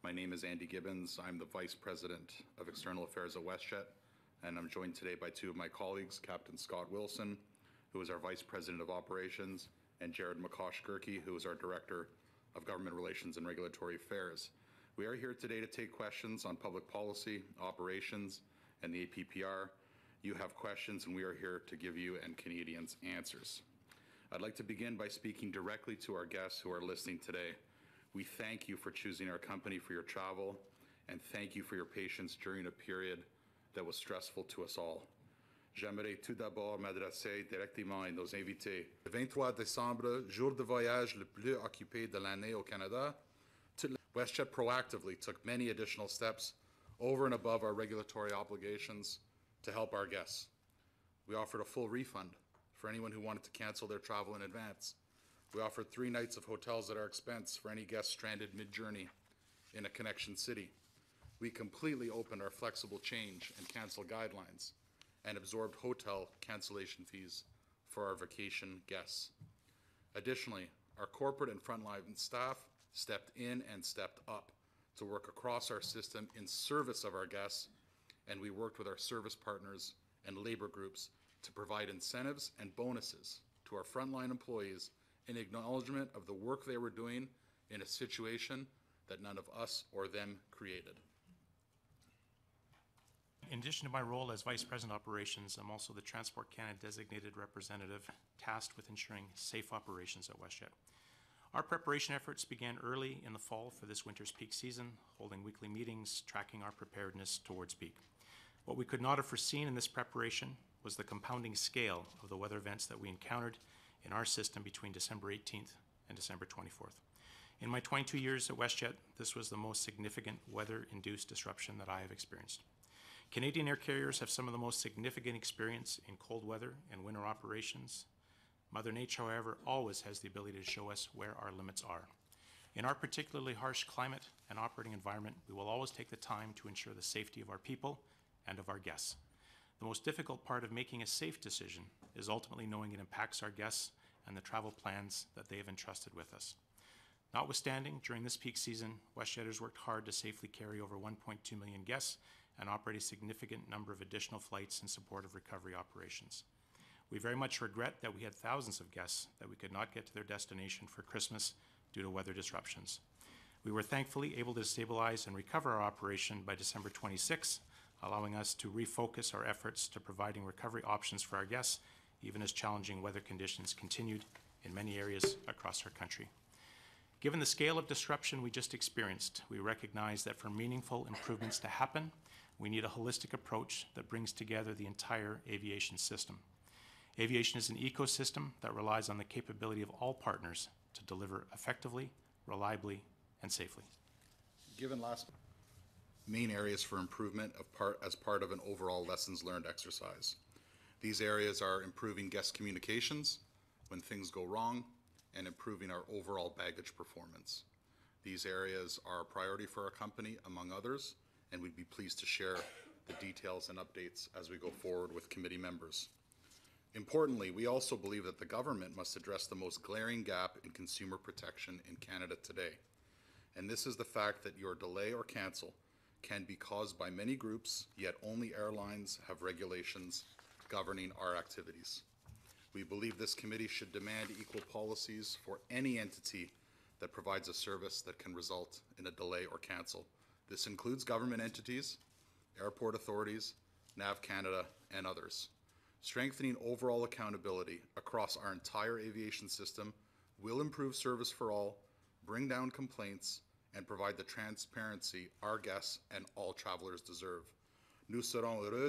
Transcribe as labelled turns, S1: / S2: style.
S1: My name is Andy Gibbons. I'm the Vice President of External Affairs at WestJet, and I'm joined today by two of my colleagues, Captain Scott Wilson, who is our Vice President of Operations, and Jared McCosh-Gerke, who is our Director of Government Relations and Regulatory Affairs. We are here today to take questions on public policy, operations, and the APPR. You have questions, and we are here to give you and Canadians answers. I'd like to begin by speaking directly to our guests who are listening today. We thank you for choosing our company for your travel, and thank you for your patience during a period that was stressful to us all. J'aimerais tout d'abord m'adresser directement à nos invités. Le 23 décembre, jour de voyage le plus occupé de l'année au Canada, WestJet proactively took many additional steps over and above our regulatory obligations to help our guests. We offered a full refund for anyone who wanted to cancel their travel in advance. We offered 3 nights of hotels at our expense for any guests stranded mid-journey in a connection city. We completely opened our flexible change and cancel guidelines and absorbed hotel cancellation fees for our vacation guests. Additionally, our corporate and frontline staff stepped in and stepped up to work across our system in service of our guests, and we worked with our service partners and labor groups to provide incentives and bonuses to our frontline employees in acknowledgement of the work they were doing in a situation that none of us or them created.
S2: In addition to my role as Vice President of Operations, I'm also the Transport Canada designated representative tasked with ensuring safe operations at WestJet. Our preparation efforts began early in the fall for this winter's peak season, holding weekly meetings, tracking our preparedness towards peak. What we could not have foreseen in this preparation was the compounding scale of the weather events that we encountered in our system between December 18th and December 24th. In my 22 years at WestJet, this was the most significant weather-induced disruption that I have experienced. Canadian air carriers have some of the most significant experience in cold weather and winter operations. Mother Nature, however, always has the ability to show us where our limits are. In our particularly harsh climate and operating environment, we will always take the time to ensure the safety of our people and of our guests. The most difficult part of making a safe decision is ultimately knowing it impacts our guests and the travel plans that they have entrusted with us. Notwithstanding, during this peak season, WestJetters worked hard to safely carry over 1.2 million guests and operate a significant number of additional flights in support of recovery operations. We very much regret that we had thousands of guests that we could not get to their destination for Christmas due to weather disruptions. We were thankfully able to stabilize and recover our operation by December 26th, allowing us to refocus our efforts to providing recovery options for our guests, even as challenging weather conditions continued in many areas across our country. Given the scale of disruption we just experienced, we recognize that for meaningful improvements to happen, we need a holistic approach that brings together the entire aviation system. Aviation is an ecosystem that relies on the capability of all partners to deliver effectively, reliably, and safely.
S1: Given last main areas for improvement as part of an overall lessons learned exercise. These areas are improving guest communications when things go wrong and improving our overall baggage performance. These areas are a priority for our company, among others, and we'd be pleased to share the details and updates as we go forward with committee members. Importantly, we also believe that the government must address the most glaring gap in consumer protection in Canada today. And this is the fact that your delay or cancel can be caused by many groups, yet only airlines have regulations governing our activities. We believe this committee should demand equal policies for any entity that provides a service that can result in a delay or cancel. This includes government entities, airport authorities, NAV Canada, and others. Strengthening overall accountability across our entire aviation system will improve service for all, bring down complaints, and provide the transparency our guests and all travelers deserve. Nous serons heureux